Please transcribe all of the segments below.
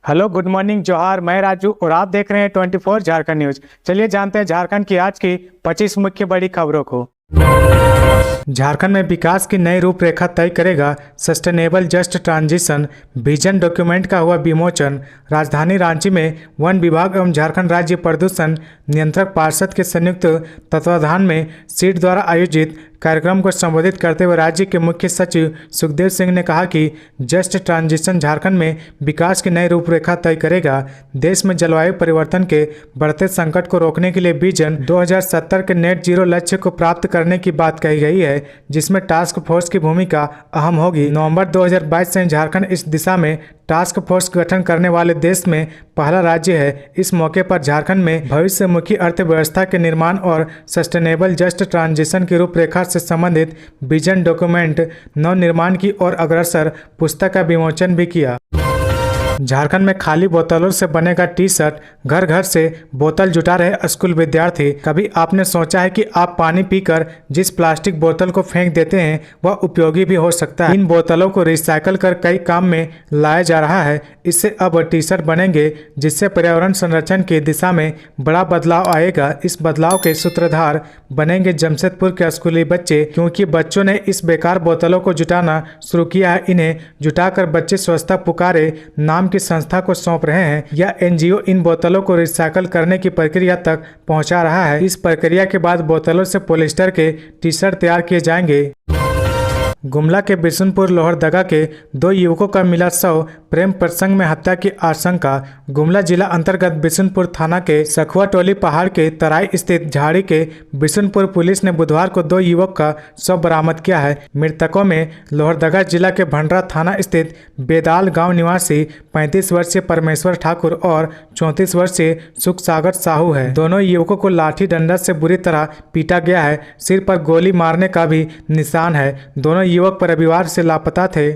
Hello, good morning, जोहार। मैं राजू और आप देख रहे हैं 24 झारखंड न्यूज। चलिए जानते हैं झारखंड की आज की 25 मुख्य बड़ी खबरों को। झारखंड में विकास की नई रूपरेखा तय करेगा sustainable just transition vision document का हुआ विमोचन। राजधानी रांची में वन विभाग एवं झारखंड राज्य प्रदूषण नियंत्रक पार्षद के संयुक्त तत्वाधान में सीट द्वारा आयोजित कार्यक्रम को संबोधित करते हुए राज्य के मुख्य सचिव सुखदेव सिंह ने कहा कि जस्ट ट्रांजिशन झारखंड में विकास की नई रूपरेखा तय करेगा। देश में जलवायु परिवर्तन के बढ़ते संकट को रोकने के लिए विजन 2070 के नेट जीरो लक्ष्य को प्राप्त करने की बात कही गई है, जिसमें टास्क फोर्स की भूमिका अहम होगी। नवंबर 2022 से झारखंड इस दिशा में टास्क फोर्स गठन करने वाले देश में पहला राज्य है। इस मौके पर झारखंड में भविष्यमुखी अर्थव्यवस्था के निर्माण और सस्टेनेबल जस्ट ट्रांजिशन की रूपरेखा से संबंधित विजन डॉक्यूमेंट नव निर्माण की ओर अग्रसर पुस्तक का विमोचन भी किया। झारखंड में खाली बोतलों से बनेगा टी शर्ट, घर घर से बोतल जुटा रहे स्कूल विद्यार्थी। कभी आपने सोचा है कि आप पानी पीकर जिस प्लास्टिक बोतल को फेंक देते हैं वह उपयोगी भी हो सकता है। इन बोतलों को रिसाइकल कर कई काम में लाया जा रहा है। इससे अब टी शर्ट बनेंगे, जिससे पर्यावरण संरक्षण की दिशा में बड़ा बदलाव आएगा। इस बदलाव के सूत्रधार बनेंगे जमशेदपुर के स्कूली बच्चे, क्योंकि बच्चों ने इस बेकार बोतलों को जुटाना शुरू किया है। इन्हें जुटाकर बच्चे स्वच्छता पुकारे नाम की संस्था को सौंप रहे हैं। यह एनजीओ इन बोतलों को रिसाइकल करने की प्रक्रिया तक पहुंचा रहा है। इस प्रक्रिया के बाद बोतलों से पॉलिस्टर के टी शर्ट तैयार किए जाएंगे। गुमला के बिशुनपुर लोहरदगा के 2 युवकों का मिला शव, प्रेम प्रसंग में हत्या की आशंका। गुमला जिला अंतर्गत बिशुनपुर थाना के सखुआ टोली पहाड़ के तराई स्थित झाड़ी के बिशुनपुर पुलिस ने बुधवार को 2 युवक का शव बरामद किया है। मृतकों में लोहरदगा जिला के भंडरा थाना स्थित बेदाल गांव निवासी 35 वर्षीय परमेश्वर ठाकुर और 34 वर्षीय सुख सागर साहू है। दोनों युवकों को लाठी डंडा से बुरी तरह पीटा गया है। सिर पर गोली मारने का भी निशान है। दोनों युवक रविवार से लापता थे।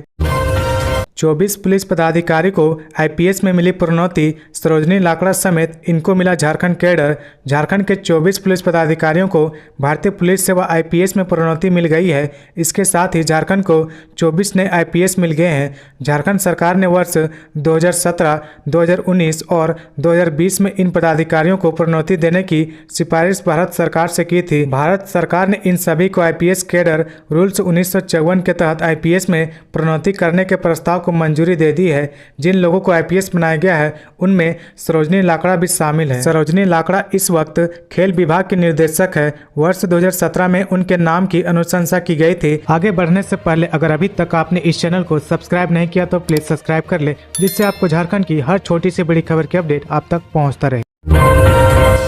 24 पुलिस पदाधिकारी को आईपीएस में मिली प्रोन्नति। सरोजनी लाकड़ा समेत इनको मिला झारखंड कैडर। झारखंड के 24 पुलिस पदाधिकारियों को भारतीय पुलिस सेवा आईपीएस में प्रोन्नति मिल गई है। इसके साथ ही झारखंड को 24 नए आईपीएस मिल गए हैं। झारखंड सरकार ने वर्ष 2017, 2019 और 2020 में इन पदाधिकारियों को प्रोन्नति देने की सिफारिश भारत सरकार से की थी। भारत सरकार ने इन सभी को आईपीएस कैडर रूल्स 1954 के तहत आईपीएस में प्रोन्नति करने के प्रस्ताव को मंजूरी दे दी है। जिन लोगों को आईपीएस बनाया गया है उनमें सरोजनी लाकड़ा भी शामिल है। सरोजनी लाकड़ा इस वक्त खेल विभाग की निर्देशक है। वर्ष 2017 में उनके नाम की अनुशंसा की गई थी। आगे बढ़ने से पहले अगर अभी तक आपने इस चैनल को सब्सक्राइब नहीं किया तो प्लीज सब्सक्राइब कर ले, जिससे आपको झारखंड की हर छोटी से बड़ी खबर की अपडेट आप तक पहुंचता रहे।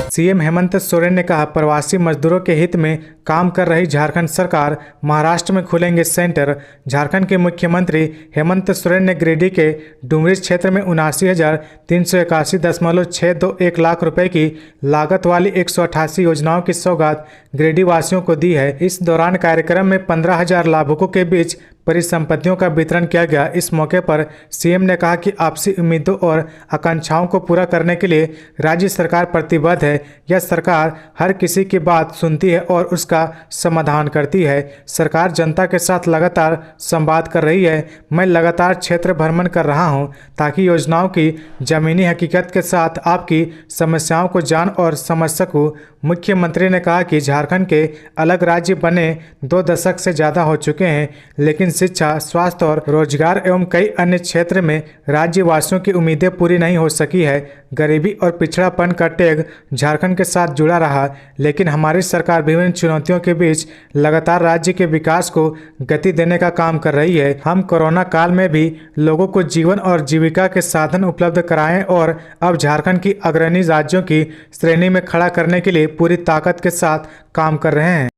सीएम हेमंत सोरेन ने कहा, प्रवासी मजदूरों के हित में काम कर रही झारखंड सरकार, महाराष्ट्र में खुलेंगे सेंटर। झारखंड के मुख्यमंत्री हेमंत सोरेन ने गिरिडीह के डुमरी क्षेत्र में 79,381.621 लाख रुपए की लागत वाली 188 योजनाओं की सौगात गिरिडीह वासियों को दी है। इस दौरान कार्यक्रम में 15,000 लाभुकों के बीच परिसंपत्तियों का वितरण किया गया। इस मौके पर सीएम ने कहा कि आपसी उम्मीदों और आकांक्षाओं को पूरा करने के लिए राज्य सरकार प्रतिबद्ध है। यह सरकार हर किसी की बात सुनती है और उसका समाधान करती है। सरकार जनता के साथ लगातार संवाद कर रही है। मैं लगातार क्षेत्र भ्रमण कर रहा हूं ताकि योजनाओं की जमीनी हकीकत के साथ आपकी समस्याओं को जान और समझ सकूं। मुख्यमंत्री ने कहा कि झारखंड के अलग राज्य बने 2 दशक से ज़्यादा हो चुके हैं, लेकिन शिक्षा, स्वास्थ्य और रोजगार एवं कई अन्य क्षेत्र में राज्यवासियों की उम्मीदें पूरी नहीं हो सकी है। गरीबी और पिछड़ापन का टैग झारखंड के साथ जुड़ा रहा, लेकिन हमारी सरकार विभिन्न चुनौतियों के बीच लगातार राज्य के विकास को गति देने का काम कर रही है। हम कोरोना काल में भी लोगों को जीवन और जीविका के साधन उपलब्ध कराएं और अब झारखंड की अग्रणी राज्यों की श्रेणी में खड़ा करने के लिए पूरी ताकत के साथ काम कर रहे हैं।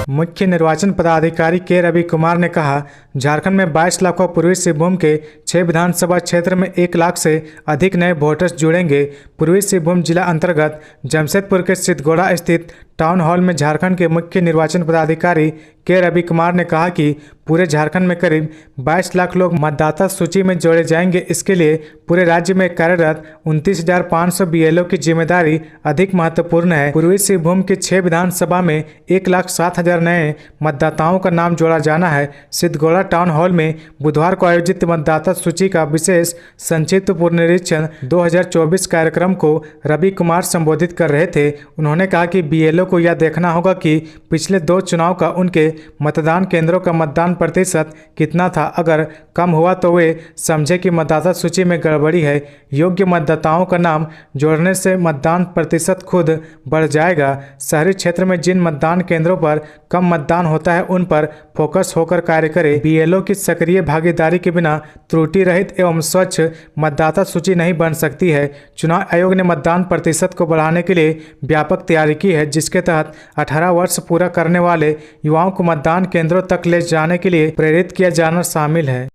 मुख्य निर्वाचन पदाधिकारी के रवि कुमार ने कहा, झारखंड में 22 लाख पूर्वी सिंहभूम के 6 विधानसभा क्षेत्र में 1 लाख से अधिक नए वोटर्स जुड़ेंगे। पूर्वी सिंहभूम जिला अंतर्गत जमशेदपुर के सिद्धगोड़ा स्थित टाउन हॉल में झारखंड के मुख्य निर्वाचन पदाधिकारी के रवि कुमार ने कहा कि पूरे झारखंड में करीब 22 लाख लोग मतदाता सूची में जोड़े जाएंगे। इसके लिए पूरे राज्य में कार्यरत 29,500 बीएलओ की जिम्मेदारी अधिक महत्वपूर्ण है। पूर्वी सिंहभूम की 6 विधानसभा में 1,07,000 नए मतदाताओं का नाम जोड़ा जाना है। सिद्धगोड़ा टाउन हॉल में बुधवार को आयोजित मतदाता सूची का विशेष संक्षिप्त पुनरीक्षण 2024 कार्यक्रम को रवि कुमार संबोधित कर रहे थे। उन्होंने कहा कि बीएलओ को यह देखना होगा कि पिछले 2 चुनाव का उनके मतदान केंद्रों का मतदान प्रतिशत कितना था। अगर कम हुआ तो वे समझे कि मतदाता सूची में गड़बड़ी है। योग्य मतदाताओं का नाम जोड़ने से मतदान प्रतिशत खुद बढ़ जाएगा। शहरी क्षेत्र में जिन मतदान केंद्रों पर कम मतदान होता है उन पर फोकस होकर कार्य करें। बीएलओ की सक्रिय भागीदारी के बिना त्रुटि रहित एवं स्वच्छ मतदाता सूची नहीं बन सकती है। चुनाव आयोग ने मतदान प्रतिशत को बढ़ाने के लिए व्यापक तैयारी की है, जिसके तहत 18 वर्ष पूरा करने वाले युवाओं को मतदान केंद्रों तक ले जाने के लिए प्रेरित किया जाना शामिल है।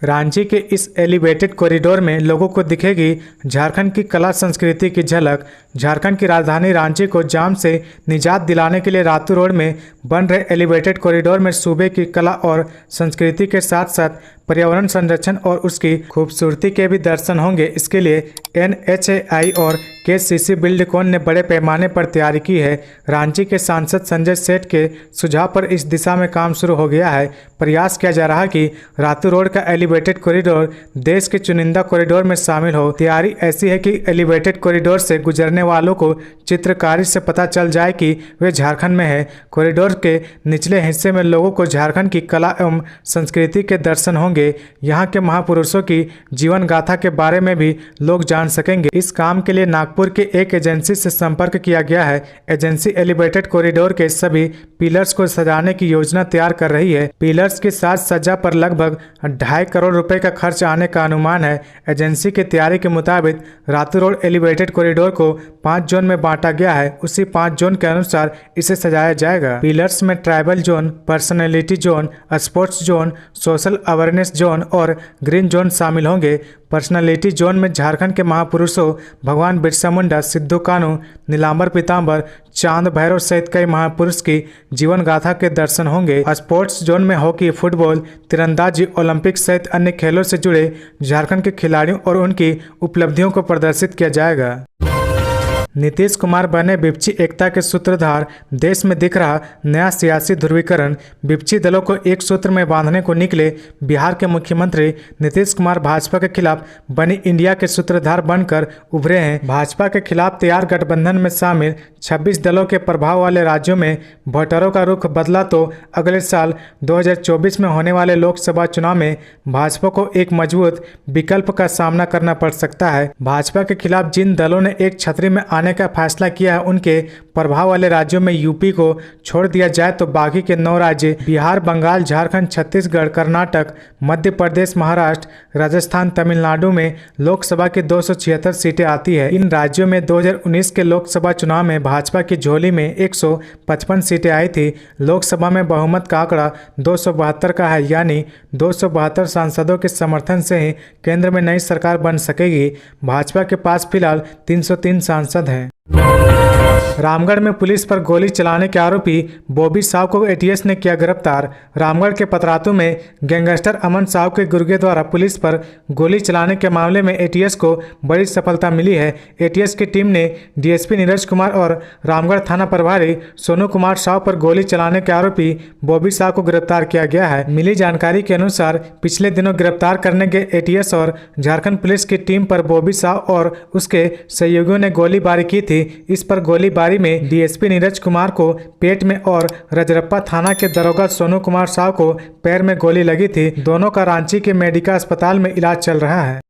रांची के इस एलिवेटेड कॉरिडोर में लोगों को दिखेगी झारखंड की कला संस्कृति की झलक। झारखंड की राजधानी रांची को जाम से निजात दिलाने के लिए रातू रोड में बन रहे एलिवेटेड कॉरिडोर में सूबे की कला और संस्कृति के साथ साथ पर्यावरण संरक्षण और उसकी खूबसूरती के भी दर्शन होंगे। इसके लिए NHAI और KCC बिल्डकॉन ने बड़े पैमाने पर तैयारी की है। रांची के सांसद संजय सेठ के सुझाव पर इस दिशा में काम शुरू हो गया है। प्रयास किया जा रहा है कि रातू रोड का एलिवेटेड कॉरिडोर देश के चुनिंदा कॉरिडोर में शामिल हो। तैयारी ऐसी है कि एलिवेटेड कॉरिडोर से गुजरने वालों को चित्रकारी से पता चल जाए कि वे झारखंड में है। कॉरिडोर के निचले हिस्से में लोगों को झारखंड की कला एवं संस्कृति के दर्शन होंगे। यहाँ के महापुरुषों की जीवन गाथा के बारे में भी लोग जान सकेंगे। इस काम के लिए नागपुर के एक एजेंसी से संपर्क किया गया है। एजेंसी एलिवेटेड कॉरिडोर के सभी पिलर्स को सजाने की योजना तैयार कर रही है। पिलर्स की साज सज्जा पर लगभग 2.5 करोड़ रुपए का खर्च आने का अनुमान है। एजेंसी की तैयारी के मुताबिक रातू रोड एलिवेटेड कॉरिडोर को 5 जोन में बांटा गया है। उसी 5 जोन के अनुसार इसे सजाया जाएगा। पिलर्स में tribal zone, personality zone, sports zone, social awareness zone और ग्रीन जोन शामिल होंगे। पर्सनैलिटी जोन में झारखंड के महापुरुषों भगवान बिरसा मुंडा, सिद्धू कान्हू, नीलांबर पीताम्बर, चांद भैरव सहित कई महापुरुष की जीवन गाथा के दर्शन होंगे। स्पोर्ट्स जोन में हॉकी, फुटबॉल, तीरंदाजी, ओलंपिक सहित अन्य खेलों से जुड़े झारखंड के खिलाड़ियों और उनकी उपलब्धियों को प्रदर्शित किया जाएगा। नीतीश कुमार बने विपक्षी एकता के सूत्रधार। देश में दिख रहा नया सियासी ध्रुवीकरण। विपक्षी दलों को एक सूत्र में बांधने को निकले बिहार के मुख्यमंत्री नीतीश कुमार भाजपा के खिलाफ बनी इंडिया के सूत्रधार बनकर उभरे हैं। भाजपा के खिलाफ तैयार गठबंधन में शामिल 26 दलों के प्रभाव वाले राज्यों में वोटरों का रुख बदला तो अगले साल 2024 में होने वाले लोकसभा चुनाव में भाजपा को एक मजबूत विकल्प का सामना करना पड़ सकता है। भाजपा के खिलाफ जिन दलों ने एक छतरी में आने का फैसला किया है उनके प्रभाव वाले राज्यों में यूपी को छोड़ दिया जाए तो बाकी के 9 राज्य बिहार, बंगाल, झारखंड, छत्तीसगढ़, कर्नाटक, मध्य प्रदेश, महाराष्ट्र, राजस्थान, तमिलनाडु में लोकसभा की 276 सीटें आती है। इन राज्यों में 2019 के लोकसभा चुनाव में भाजपा की झोली में 155 सीटें आई थी। लोकसभा में बहुमत का आंकड़ा 272 का है, यानी 272 सांसदों के समर्थन से ही केंद्र में नई सरकार बन सकेगी। भाजपा के पास फिलहाल 303 सांसद हैं। रामगढ़ में पुलिस पर गोली चलाने के आरोपी बॉबी साहू को एटीएस ने किया गिरफ्तार। रामगढ़ के पतरातू में गैंगस्टर अमन साहू के गुर्गे द्वारा पुलिस पर गोली चलाने के मामले में एटीएस को बड़ी सफलता मिली है। एटीएस की टीम ने डीएसपी नीरज कुमार और रामगढ़ थाना प्रभारी सोनू कुमार साहू पर गोली चलाने के आरोपी बॉबी साहू को गिरफ्तार किया गया है। मिली जानकारी के अनुसार पिछले दिनों गिरफ्तार करने के एटीएस और झारखंड पुलिस की टीम पर बॉबी साहू और उसके सहयोगियों ने गोलीबारी की थी। इस पर गोलीबारी में डीएसपी नीरज कुमार को पेट में और रजरप्पा थाना के दरोगा सोनू कुमार साहू को पैर में गोली लगी थी। दोनों का रांची के मेडिका अस्पताल में इलाज चल रहा है।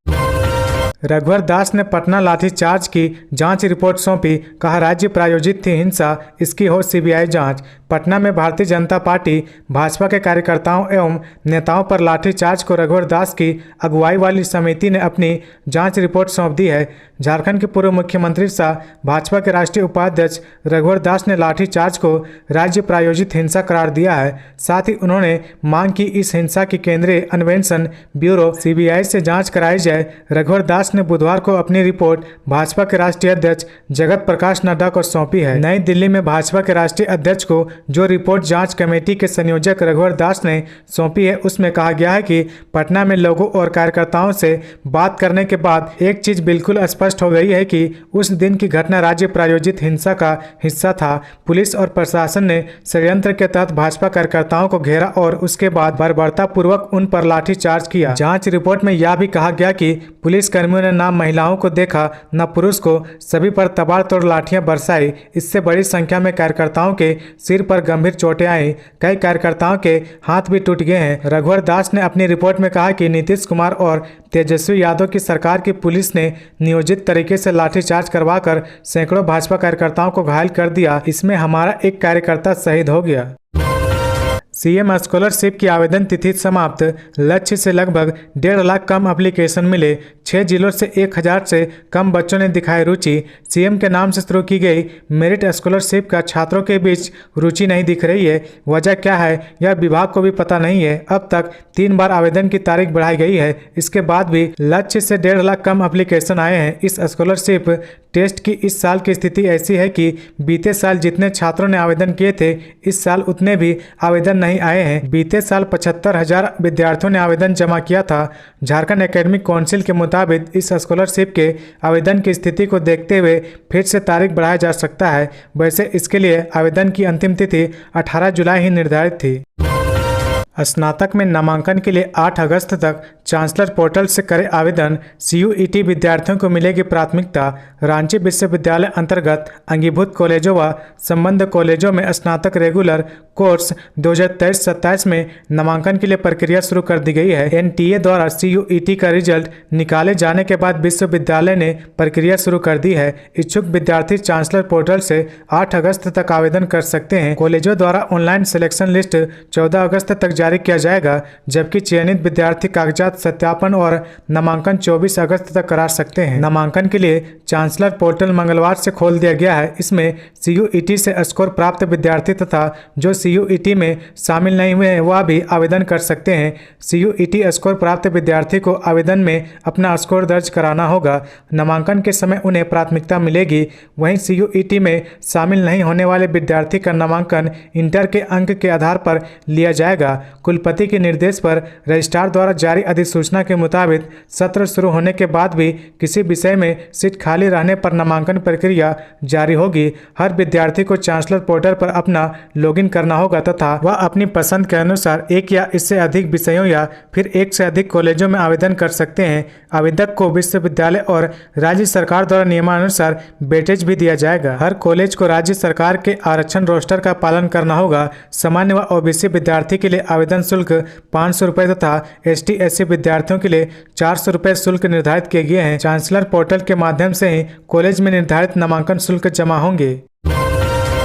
रघुवर दास ने पटना लाठीचार्ज की जांच रिपोर्ट सौंपी। कहा राज्य प्रायोजित थी हिंसा, इसकी हो सीबीआई जांच। पटना में भारतीय जनता पार्टी भाजपा के कार्यकर्ताओं एवं नेताओं पर लाठीचार्ज को रघुवर दास की अगुवाई वाली समिति ने अपनी जांच रिपोर्ट सौंप दी है। झारखंड के पूर्व मुख्यमंत्री सह भाजपा के राष्ट्रीय उपाध्यक्ष रघुवर दास ने लाठीचार्ज को राज्य प्रायोजित हिंसा करार दिया है। साथ ही उन्होंने मांग की इस हिंसा की केंद्रीय अन्वेषण ब्यूरो सीबीआई से जांच कराई जाए। रघुवर दास ने बुधवार को अपनी रिपोर्ट भाजपा के राष्ट्रीय अध्यक्ष जगत प्रकाश नड्डा को सौंपी है। नई दिल्ली में भाजपा के राष्ट्रीय अध्यक्ष को जो रिपोर्ट जांच कमेटी के संयोजक रघुवर दास ने सौंपी है, उसमें कहा गया है कि पटना में लोगों और कार्यकर्ताओं से बात करने के बाद एक चीज बिल्कुल स्पष्ट हो गई है कि उस दिन की घटना राज्य प्रायोजित हिंसा का हिस्सा था। पुलिस और प्रशासन ने षड्यंत्र के तहत भाजपा कार्यकर्ताओं को घेरा और उसके बाद बर्बरतापूर्वक उन पर लाठीचार्ज किया। जांच रिपोर्ट में यह भी कहा गया कि पुलिस कर्मियों ने न महिलाओं को देखा न पुरुष को, सभी पर तबाड़तोड़ लाठियां बरसाई। इससे बड़ी संख्या में कार्यकर्ताओं के सिर पर गंभीर चोटें आई, कई कार्यकर्ताओं के हाथ भी टूट गए हैं। रघुवर दास ने अपनी रिपोर्ट में कहा कि नीतीश कुमार और तेजस्वी यादव की सरकार की पुलिस ने नियोजित तरीके से लाठीचार्ज करवाकर सैकड़ों भाजपा कार्यकर्ताओं को घायल कर दिया। इसमें हमारा एक कार्यकर्ता शहीद हो गया। सीएम स्कॉलरशिप की आवेदन तिथि समाप्त, लक्ष्य से लगभग 1.5 लाख कम एप्लीकेशन मिले। 6 जिलों से 1000 से कम बच्चों ने दिखाई रुचि। सीएम के नाम से शुरू की गई मेरिट स्कॉलरशिप का छात्रों के बीच रुचि नहीं दिख रही है। वजह क्या है यह विभाग को भी पता नहीं है। अब तक 3 बार आवेदन की तारीख बढ़ाई गई है, इसके बाद भी लक्ष्य से 1.5 लाख कम एप्लीकेशन आए हैं। इस स्कॉलरशिप टेस्ट की इस साल की स्थिति ऐसी है कि बीते साल जितने छात्रों ने आवेदन किए थे, इस साल उतने भी आवेदन नहीं आए हैं। बीते साल 75,000 विद्यार्थियों ने आवेदन जमा किया था। झारखंड एकेडमिक काउंसिल के मुताबिक इस स्कॉलरशिप के आवेदन की स्थिति को देखते हुए फिर से तारीख बढ़ाया जा सकता है। वैसे इसके लिए आवेदन की अंतिम तिथि 18 जुलाई ही निर्धारित थी। स्नातक में नामांकन के लिए 8 अगस्त तक चांसलर पोर्टल से करें आवेदन। CUET विद्यार्थियों को मिलेगी प्राथमिकता। रांची विश्वविद्यालय अंतर्गत अंगीभूत कॉलेजों व संबद्ध कॉलेजों में स्नातक रेगुलर कोर्स 2023-27 में नामांकन के लिए प्रक्रिया शुरू कर दी गई है। NTA द्वारा CUET का रिजल्ट निकाले जाने के बाद विश्वविद्यालय ने प्रक्रिया शुरू कर दी है। इच्छुक विद्यार्थी चांसलर पोर्टल से 8 अगस्त तक आवेदन कर सकते हैं। कॉलेजों द्वारा ऑनलाइन सिलेक्शन लिस्ट 14 अगस्त तक जारी किया जाएगा, जबकि चयनित विद्यार्थी कागजात सत्यापन और नामांकन 24 अगस्त तक करा सकते हैं। नामांकन के लिए चांसलर पोर्टल मंगलवार से खोल दिया गया है। इसमें CUET से स्कोर प्राप्त विद्यार्थी तथा जो CUET में शामिल नहीं हुए हैं वह भी आवेदन कर सकते हैं। CUET स्कोर प्राप्त विद्यार्थी को आवेदन में अपना स्कोर दर्ज कराना होगा। नामांकन के समय उन्हें प्राथमिकता मिलेगी। वहीं CUET में शामिल नहीं होने वाले विद्यार्थी का नामांकन इंटर के अंक के आधार पर लिया जाएगा। कुलपति के निर्देश पर रजिस्ट्रार द्वारा जारी अधिसूचना के मुताबिक सत्र शुरू होने के बाद भी किसी विषय में सीट खाली रहने पर नामांकन प्रक्रिया जारी होगी। हर विद्यार्थी को चांसलर पोर्टल पर अपना लॉगिन करना होगा तथा वह अपनी पसंद के अनुसार एक या इससे अधिक विषयों या फिर एक से अधिक कॉलेजों में आवेदन कर सकते हैं। आवेदक को विश्वविद्यालय और राज्य सरकार द्वारा नियमानुसार वेटेज भी दिया जाएगा। हर कॉलेज को राज्य सरकार के आरक्षण रोस्टर का पालन करना होगा। सामान्य व OBC विद्यार्थी के लिए आवेदन शुल्क 500 रुपये तथा ST/SC विद्यार्थियों के लिए 400 रुपये शुल्क निर्धारित किए गए हैं। चांसलर पोर्टल के माध्यम से ही कॉलेज में निर्धारित नामांकन शुल्क जमा होंगे।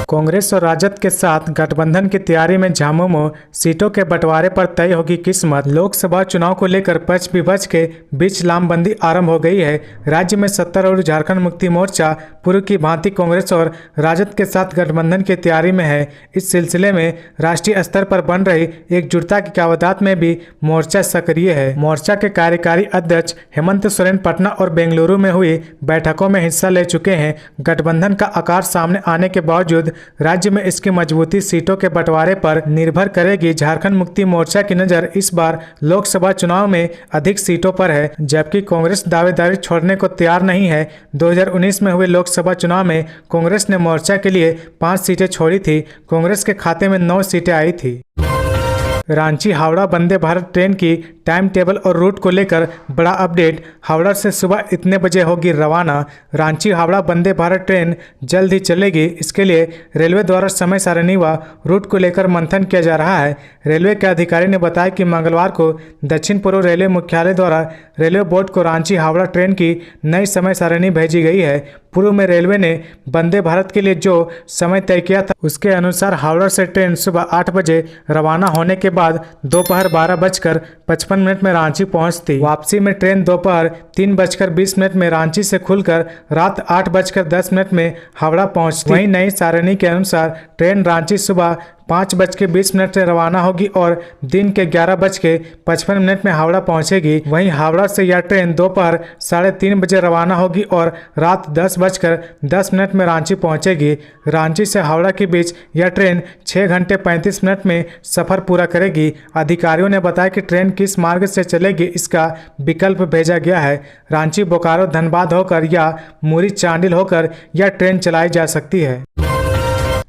कांग्रेस और राजद के साथ गठबंधन की तैयारी में झामुमो, सीटों के बंटवारे पर तय होगी किस्मत। लोकसभा चुनाव को लेकर पक्ष विपक्ष के बीच लामबंदी आरंभ हो गई है। राज्य में सत्तारूढ़ झारखंड मुक्ति मोर्चा पूर्व की भांति कांग्रेस और राजद के साथ गठबंधन की तैयारी में है। इस सिलसिले में राष्ट्रीय स्तर पर बन रही एकजुटता की कवायद में भी मोर्चा सक्रिय है। मोर्चा के कार्यकारी अध्यक्ष हेमंत सोरेन पटना और बेंगलुरु में हुई बैठकों में हिस्सा ले चुके हैं। गठबंधन का आकार सामने आने के बावजूद राज्य में इसकी मजबूती सीटों के बंटवारे पर निर्भर करेगी। झारखंड मुक्ति मोर्चा की नजर इस बार लोकसभा चुनाव में अधिक सीटों पर है, जबकि कांग्रेस दावेदारी छोड़ने को तैयार नहीं है। 2019 में हुए लोकसभा चुनाव में कांग्रेस ने मोर्चा के लिए 5 सीटें छोड़ी थी। कांग्रेस के खाते में 9 सीटें आई थी। रांची हावड़ा वंदे भारत ट्रेन की टाइम टेबल और रूट को लेकर बड़ा अपडेट। हावड़ा से सुबह इतने बजे होगी रवाना। रांची हावड़ा वंदे भारत ट्रेन जल्द ही चलेगी। इसके लिए रेलवे द्वारा समय सारणी व रूट को लेकर मंथन किया जा रहा है। रेलवे के अधिकारी ने बताया कि मंगलवार को दक्षिण पूर्व रेलवे मुख्यालय द्वारा रेलवे बोर्ड को रांची हावड़ा ट्रेन की नई समय सारणी भेजी गई है। पूर्व में रेलवे ने वंदे भारत के लिए जो समय तय किया था उसके अनुसार हावड़ा से ट्रेन सुबह 8 बजे रवाना होने के बाद दोपहर 12:55 में रांची पहुंचती। वापसी में ट्रेन दोपहर 3:20 में रांची से खुलकर रात 8:10 में हावड़ा पहुंचती। वहीं नई सारणी के अनुसार ट्रेन रांची सुबह 5:20 से रवाना होगी और दिन के 11:55 में हावड़ा पहुंचेगी। वहीं हावड़ा से यह ट्रेन दोपहर 3:30 बजे रवाना होगी और रात 10:10 में रांची पहुंचेगी। रांची से हावड़ा के बीच यह ट्रेन 6 घंटे 35 मिनट में सफर पूरा करेगी। अधिकारियों ने बताया कि ट्रेन किस मार्ग से चलेगी इसका विकल्प भेजा गया है। रांची बोकारो धनबाद होकर या मुरी चांडिल होकर यह ट्रेन चलाई जा सकती है।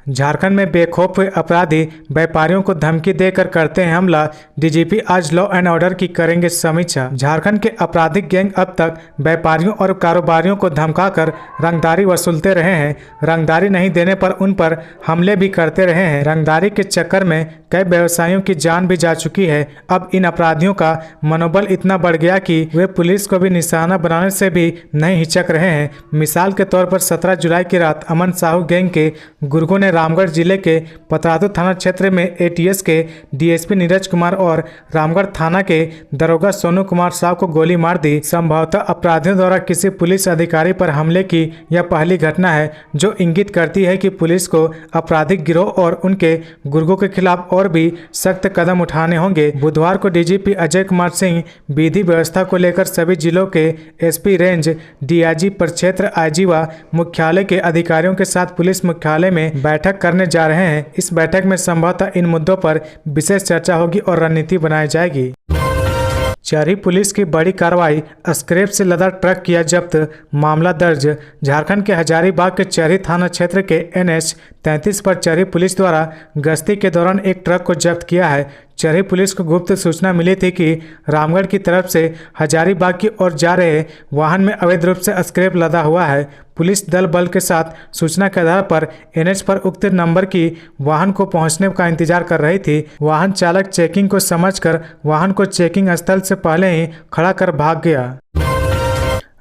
झारखंड में बेखौफ हुए अपराधी व्यापारियों को धमकी देकर करते हैं हमला। डीजीपी आज लॉ एंड ऑर्डर की करेंगे समीक्षा। झारखंड के आपराधिक गैंग अब तक व्यापारियों और कारोबारियों को धमकाकर रंगदारी वसूलते रहे हैं। रंगदारी नहीं देने पर उन पर हमले भी करते रहे हैं। रंगदारी के चक्कर में कई व्यवसायियों की जान भी जा चुकी है। अब इन अपराधियों का मनोबल इतना बढ़ गया कि वे पुलिस को भी निशाना बनाने से भी नहीं हिचक रहे हैं। मिसाल के तौर पर 17 जुलाई की रात अमन साहू गैंग के गुर्गों ने रामगढ़ जिले के पतरातू थाना क्षेत्र में एटीएस के डीएसपी नीरज कुमार और रामगढ़ थाना के दरोगा सोनू कुमार साहू को गोली मार दी। संभवतः अपराधियों द्वारा किसी पुलिस अधिकारी पर हमले की यह पहली घटना है जो इंगित करती है कि पुलिस को आपराधिक गिरोह और उनके गुर्गों के खिलाफ और भी सख्त कदम उठाने होंगे। बुधवार को डीजीपी अजय कुमार सिंह विधि व्यवस्था को लेकर सभी जिलों के एसपी रेंज, डीआईजी, प्रक्षेत्र आईजी व मुख्यालय के अधिकारियों के साथ पुलिस मुख्यालय में बैठक करने जा रहे हैं। इस बैठक में संभवतः इन मुद्दों पर विशेष चर्चा होगी और रणनीति बनाई जाएगी। चरही पुलिस की बड़ी कार्रवाई, स्क्रैप से लदा ट्रक किया जब्त, मामला दर्ज। झारखंड के हजारीबाग के चरही थाना क्षेत्र के NH 33 पर चरही पुलिस द्वारा गश्ती के दौरान एक ट्रक को जब्त किया है। चरही पुलिस को गुप्त सूचना मिली थी कि रामगढ़ की तरफ से हजारीबाग की ओर जा रहे वाहन में अवैध रूप से स्क्रैप लदा हुआ है। पुलिस दल बल के साथ सूचना के आधार पर NH पर उक्त नंबर की वाहन को पहुंचने का इंतजार कर रही थी। वाहन चालक चेकिंग को समझकर वाहन को चेकिंग स्थल से पहले ही खड़ा कर भाग गया।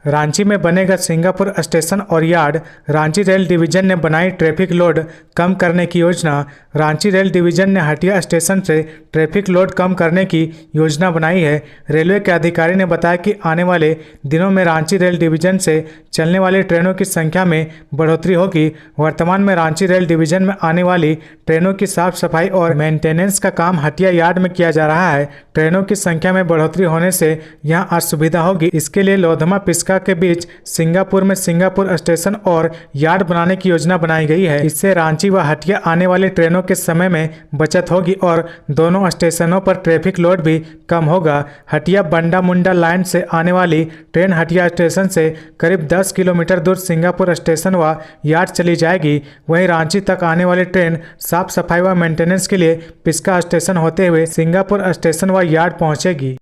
रांची में बनेगा सिंगापुर स्टेशन और यार्ड। रांची रेल डिवीजन ने बनाई ट्रैफिक लोड कम करने की योजना। रांची रेल डिवीजन ने हटिया स्टेशन से ट्रैफिक लोड कम करने की योजना बनाई है। रेलवे के अधिकारी ने बताया कि आने वाले दिनों में रांची रेल डिवीजन से चलने वाली ट्रेनों की संख्या में बढ़ोतरी होगी। वर्तमान में रांची रेल डिवीजन में आने वाली ट्रेनों की साफ सफाई और मेंटेनेंस का काम हटिया यार्ड में किया जा रहा है। ट्रेनों की संख्या में बढ़ोतरी होने से यहाँ असुविधा होगी। इसके लिए लोधमा पिस्का के बीच सिंगापुर में सिंगापुर स्टेशन और यार्ड बनाने की योजना बनाई गई है। इससे रांची व हटिया आने वाली ट्रेनों के समय में बचत होगी और दोनों स्टेशनों पर ट्रैफिक लोड भी कम होगा। हटिया बंडा मुंडा लाइन से आने वाली ट्रेन हटिया स्टेशन से करीब 10 किलोमीटर दूर सिंगापुर स्टेशन व यार्ड चली जाएगी। वहीं रांची तक आने वाली ट्रेन साफ सफाई व मेंटेनेंस के लिए पिस्का स्टेशन होते हुए सिंगापुर स्टेशन व यार्ड पहुंचेगी।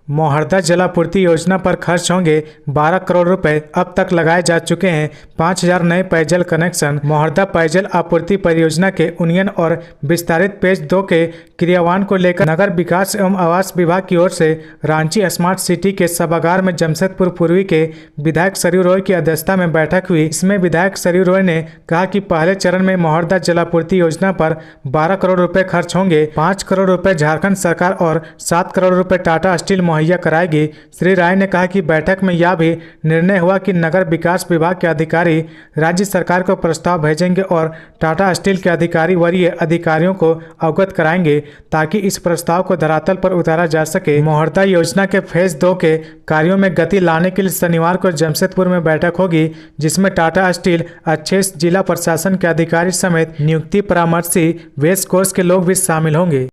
मोहर्दा जलापूर्ति योजना पर खर्च होंगे 12 करोड़ रुपए। अब तक लगाए जा चुके हैं 5000 नए पेयजल कनेक्शन। मोहर्दा पेयजल आपूर्ति परियोजना के उन्नयन और विस्तारित पेज 2 के क्रियान्वयन को लेकर नगर विकास एवं आवास विभाग की ओर से रांची स्मार्ट सिटी के सभागार में जमशेदपुर पूर्वी के विधायक सरयू रॉय की अध्यक्षता में बैठक हुई। इसमें विधायक सरयू रॉय ने कहा कि पहले चरण में मोहर्दा जलापूर्ति योजना पर 12 करोड़ रुपए खर्च होंगे। 5 करोड़ रुपए झारखंड सरकार और 7 करोड़ रुपए टाटा स्टील मुहैया कराएगी। श्री राय ने कहा कि बैठक में यह भी निर्णय हुआ कि नगर विकास विभाग के अधिकारी राज्य सरकार को प्रस्ताव भेजेंगे और टाटा स्टील के अधिकारी वरीय अधिकारियों को अवगत कराएंगे ताकि इस प्रस्ताव को धरातल पर उतारा जा सके। मोहर्दा योजना के फेज 2 के कार्यों में गति लाने के लिए शनिवार को जमशेदपुर में बैठक होगी, जिसमें टाटा स्टील 28 जिला प्रशासन के अधिकारी समेत नियुक्ति परामर्शी वेस्ट कोस्ट के लोग भी शामिल होंगे।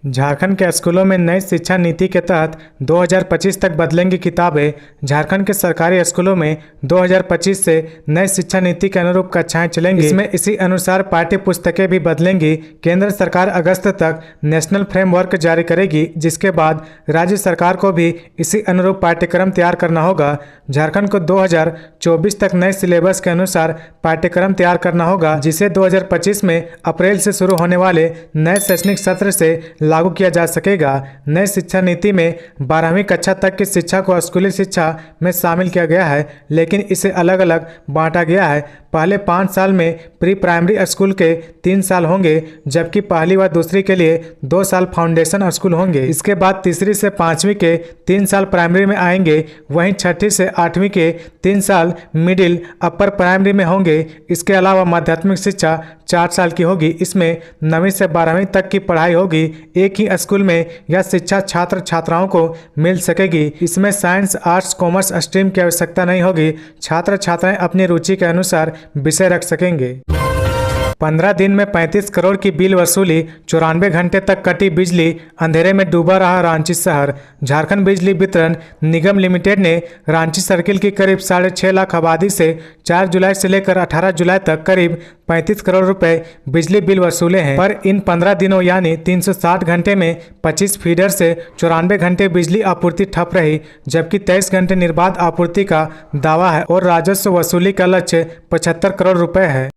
झारखंड के स्कूलों में नई शिक्षा नीति के तहत 2025 तक बदलेंगी किताबें। झारखंड के सरकारी स्कूलों में 2025 से नई शिक्षा नीति के अनुरूप कक्षाएं चलेंगी। इसमें इसी अनुसार पाठ्य पुस्तकें भी बदलेंगी। केंद्र सरकार अगस्त तक नेशनल फ्रेमवर्क जारी करेगी, जिसके बाद राज्य सरकार को भी इसी अनुरूप पाठ्यक्रम तैयार करना होगा। झारखंड को 2024 तक नए सिलेबस के अनुसार पाठ्यक्रम तैयार करना होगा, जिसे 2025 में अप्रैल से शुरू होने वाले नए शैक्षणिक सत्र से लागू किया जा सकेगा। नई शिक्षा नीति में 12वीं कक्षा तक की शिक्षा को स्कूली शिक्षा में शामिल किया गया है, लेकिन इसे अलग अलग बांटा गया है। पहले 5 साल में प्री प्राइमरी स्कूल के 3 साल होंगे, जबकि पहली व दूसरी के लिए 2 साल फाउंडेशन स्कूल होंगे। इसके बाद तीसरी से 5वीं के 3 साल प्राइमरी में आएंगे। वहीं छठी से 8वीं के 3 साल मिडिल अपर प्राइमरी में होंगे। इसके अलावा माध्यमिक शिक्षा 4 साल की होगी। इसमें 9वीं से 12वीं तक की पढ़ाई होगी। एक ही स्कूल में यह शिक्षा छात्र छात्राओं को मिल सकेगी। इसमें साइंस, आर्ट्स, कॉमर्स स्ट्रीम की आवश्यकता नहीं होगी। छात्र छात्राएं अपनी रुचि के अनुसार विषय रख सकेंगे। 15 दिन में 35 करोड़ की बिल वसूली, 94 घंटे तक कटी बिजली, अंधेरे में डूबा रहा रांची शहर। झारखंड बिजली वितरण निगम लिमिटेड ने रांची सर्किल की करीब 6.5 लाख आबादी से 4 जुलाई से लेकर 18 जुलाई तक करीब 35 करोड़ रुपए बिजली बिल वसूले हैं। पर इन 15 दिनों यानी 360 घंटे में 25 फीडर से 94 घंटे बिजली आपूर्ति ठप रही, जबकि 23 घंटे निर्बाध आपूर्ति का दावा है और राजस्व वसूली का लक्ष्य 75 करोड़ रुपए है।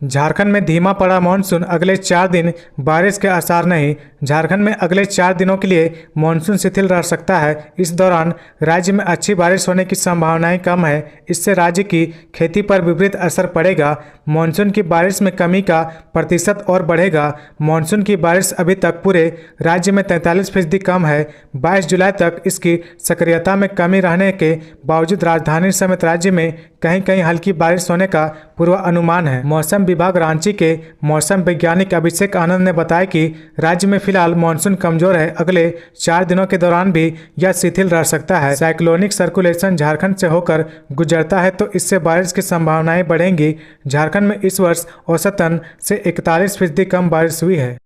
झारखंड में धीमा पड़ा मानसून, अगले 4 दिन बारिश के आसार नहीं। झारखंड में अगले 4 दिनों के लिए मानसून शिथिल रह सकता है। इस दौरान राज्य में अच्छी बारिश होने की संभावनाएं कम है। इससे राज्य की खेती पर विपरीत असर पड़ेगा। मानसून की बारिश में कमी का प्रतिशत और बढ़ेगा। मानसून की बारिश अभी तक पूरे राज्य में 43% कम है। 22 जुलाई तक इसकी सक्रियता में कमी रहने के बावजूद राजधानी समेत राज्य में कहीं कहीं हल्की बारिश होने का पूर्वानुमान है। मौसम विभाग रांची के मौसम वैज्ञानिक अभिषेक आनंद ने बताया कि राज्य में फिलहाल मानसून कमजोर है। अगले 4 दिनों के दौरान भी यह शिथिल रह सकता है। साइक्लोनिक सर्कुलेशन झारखंड से होकर गुजरता है तो इससे बारिश की संभावनाएं बढ़ेंगी। झारखंड में इस वर्ष औसतन से 41% कम बारिश हुई है।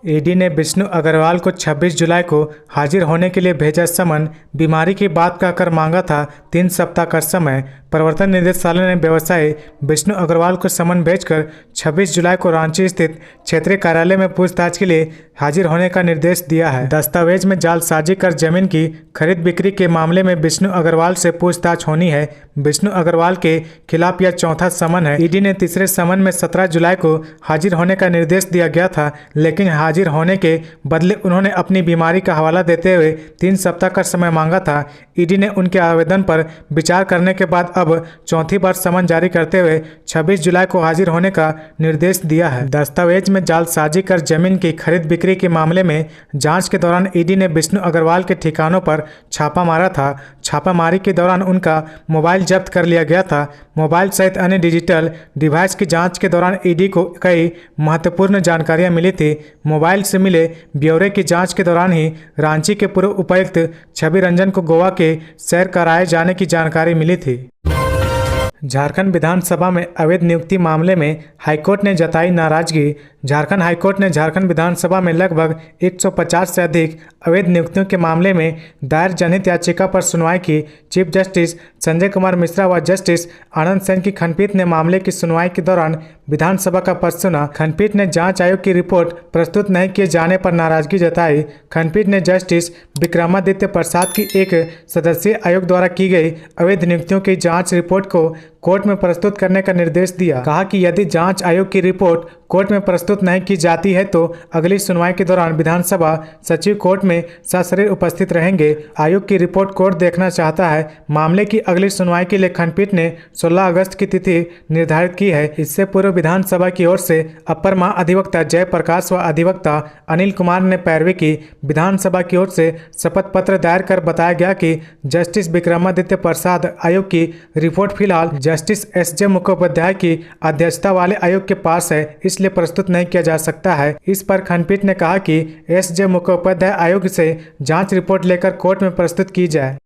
ईडी ने विष्णु अग्रवाल को 26 जुलाई को हाजिर होने के लिए भेजा समन। बीमारी की बात कहकर मांगा था 3 सप्ताह का समय। प्रवर्तन निदेशालय ने व्यवसायी विष्णु अग्रवाल को समन भेजकर 26 जुलाई को रांची स्थित क्षेत्रीय कार्यालय में पूछताछ के लिए हाजिर होने का निर्देश दिया है। दस्तावेज में जालसाजी कर जमीन की खरीद बिक्री के मामले में विष्णु अग्रवाल से पूछताछ होनी है। विष्णु अग्रवाल के खिलाफ यह चौथा समन है। ईडी ने तीसरे समन में 17 जुलाई को हाजिर होने का निर्देश दिया गया था, लेकिन हाजिर होने के बदले उन्होंने अपनी बीमारी का हवाला देते हुए 3 सप्ताह का समय मांगा था। ईडी ने उनके आवेदन पर विचार करने के बाद अब चौथी बार समन जारी करते हुए 26 जुलाई को हाजिर होने का निर्देश दिया है। दस्तावेज में जालसाजी कर जमीन की खरीद बिक्री के मामले में जांच के दौरान ईडी ने विष्णु अग्रवाल के ठिकानों पर छापा मारा था। छापामारी के दौरान उनका मोबाइल जब्त कर लिया गया था। मोबाइल सहित अन्य डिजिटल डिवाइस की जांच के दौरान ईडी को कई महत्वपूर्ण जानकारियां मिली थी। मोबाइल से मिले ब्यौरे की जांच के दौरान ही रांची के पूर्व उपायुक्त छवि रंजन को गोवा के सैर कराए जाने की जानकारी मिली थी। झारखंड विधानसभा में अवैध नियुक्ति मामले में हाईकोर्ट ने जताई नाराजगी। झारखंड हाईकोर्ट ने झारखंड विधानसभा में लगभग 150 से अधिक अवैध नियुक्तियों के मामले में दायर जनहित याचिका पर सुनवाई की। चीफ जस्टिस संजय कुमार मिश्रा व जस्टिस आनंद सेन की खंडपीठ ने मामले की सुनवाई के दौरान विधानसभा का पक्ष सुना। खंडपीठ ने जांच आयोग की रिपोर्ट प्रस्तुत नहीं किए जाने पर नाराजगी जताई। खंडपीठ ने जस्टिस विक्रमादित्य प्रसाद की एक सदस्यीय आयोग द्वारा की गई अवैध नियुक्तियों की जांच रिपोर्ट को कोर्ट में प्रस्तुत करने का निर्देश दिया। कहा कि यदि जांच आयोग की रिपोर्ट कोर्ट में प्रस्तुत नहीं की जाती है तो अगली सुनवाई के दौरान विधानसभा सचिव कोर्ट में सशरीर उपस्थित रहेंगे। आयोग की रिपोर्ट कोर्ट देखना चाहता है। मामले की अगली सुनवाई के लिए खंडपीठ ने 16 अगस्त की तिथि निर्धारित की है। इससे पूर्व विधानसभा की ओर से अपर महाअधिवक्ता जयप्रकाश व अधिवक्ता अनिल कुमार ने पैरवी की। विधानसभा की ओर से शपथ पत्र दायर कर बताया गया कि जस्टिस विक्रमादित्य प्रसाद आयोग की रिपोर्ट फिलहाल जस्टिस एस.जे. मुखोपाध्याय की अध्यक्षता वाले आयोग के पास है, इसलिए प्रस्तुत नहीं किया जा सकता है। इस पर खंडपीठ ने कहा कि एस.जे. मुखोपाध्याय आयोग से जांच रिपोर्ट लेकर कोर्ट में प्रस्तुत की जाए।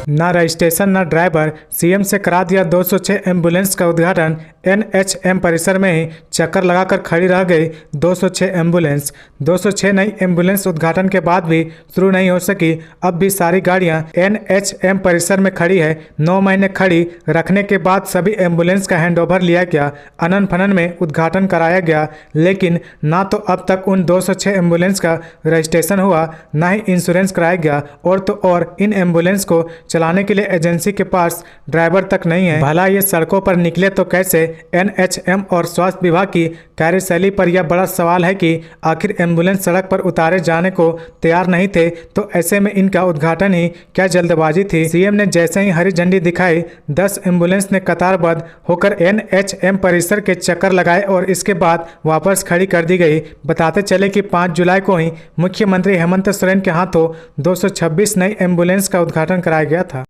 न रजिस्ट्रेशन न ड्राइवर, सीएम से करा दिया 206 एम्बुलेंस का उद्घाटन। एनएचएम परिसर में ही चक्कर लगाकर खड़ी रह गई 206 एम्बुलेंस। 206 नई एम्बुलेंस उद्घाटन के बाद भी शुरू नहीं हो सकी। अब भी सारी गाड़ियां एनएचएम परिसर में खड़ी है। 9 महीने खड़ी रखने के बाद सभी एम्बुलेंस का हैंडओवर लिया गया। अनन फनन में उद्घाटन कराया गया, लेकिन ना तो अब तक उन 206 एम्बुलेंस का रजिस्ट्रेशन हुआ, ना ही इंश्योरेंस कराया गया, और तो और इन एम्बुलेंस को चलाने के लिए एजेंसी के पास ड्राइवर तक नहीं है। भला ये सड़कों पर निकले तो कैसे? एनएचएम और स्वास्थ्य विभाग की कार्यशैली पर यह बड़ा सवाल है कि आखिर एम्बुलेंस सड़क पर उतारे जाने को तैयार नहीं थे, तो ऐसे में इनका उद्घाटन ही क्या जल्दबाजी थी। सीएम ने जैसे ही हरी झंडी दिखाई 10 एम्बुलेंस ने कतारबद्ध होकर एनएचएम परिसर के चक्कर लगाए और इसके बाद वापस खड़ी कर दी गई। बताते चले कि 5 जुलाई को ही मुख्यमंत्री हेमंत सोरेन के हाथों 226 नई एम्बुलेंस का उद्घाटन कराया गया था।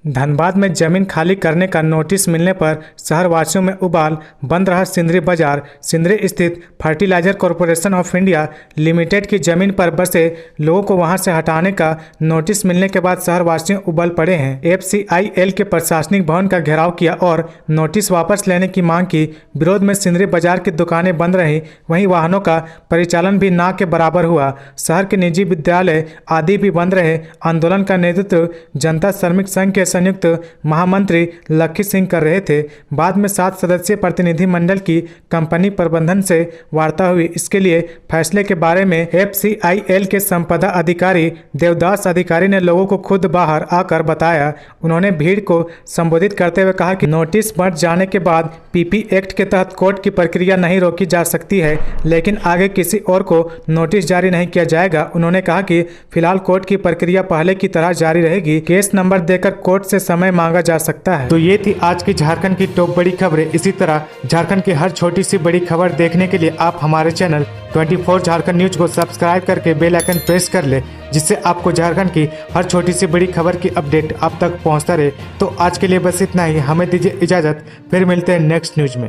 धनबाद में जमीन खाली करने का नोटिस मिलने पर शहरवासियों में उबाल, बंद रहा सिंदरी बाजार। सिंदरी स्थित Fertilizer Corporation of India Limited की जमीन पर बसे लोगों को वहां से हटाने का नोटिस मिलने के बाद शहरवासियों उबल पड़े हैं। एफसीआईएल के प्रशासनिक भवन का घेराव किया और नोटिस वापस लेने की मांग की। विरोध में सिंदरी बाजार की दुकानें बंद रहीं, वहीं वाहनों का परिचालन भी ना के बराबर हुआ। शहर के निजी विद्यालय आदि भी बंद रहे। आंदोलन का नेतृत्व जनता श्रमिक संघ के संयुक्त महामंत्री लक्की सिंह कर रहे थे। बाद में 7 सदस्यीय प्रतिनिधिमंडल की कंपनी प्रबंधन से वार्ता हुई। इसके लिए फैसले के बारे में एफसीआईएल के संपदा अधिकारी देवदास अधिकारी ने लोगों को खुद बाहर आकर बताया। उन्होंने भीड़ को संबोधित करते हुए कहा कि नोटिस बढ़ जाने के बाद पीपी एक्ट के तहत कोर्ट की प्रक्रिया नहीं रोकी जा सकती है, लेकिन आगे किसी और को नोटिस जारी नहीं किया जाएगा। उन्होंने कहा कि फिलहाल कोर्ट की प्रक्रिया पहले की तरह जारी रहेगी। केस नंबर देकर कोर्ट से समय मांगा जा सकता है। तो ये थी आज की झारखंड की टॉप बड़ी खबरें। इसी तरह झारखंड की हर छोटी सी बड़ी खबर देखने के लिए आप हमारे चैनल 24 झारखंड न्यूज को सब्सक्राइब करके बेल आइकन प्रेस कर ले, जिससे आपको झारखंड की हर छोटी सी बड़ी खबर की अपडेट आप तक पहुंचता रहे। तो आज के लिए बस इतना ही। हमें दीजिए इजाजत, फिर मिलते हैं नेक्स्ट न्यूज में।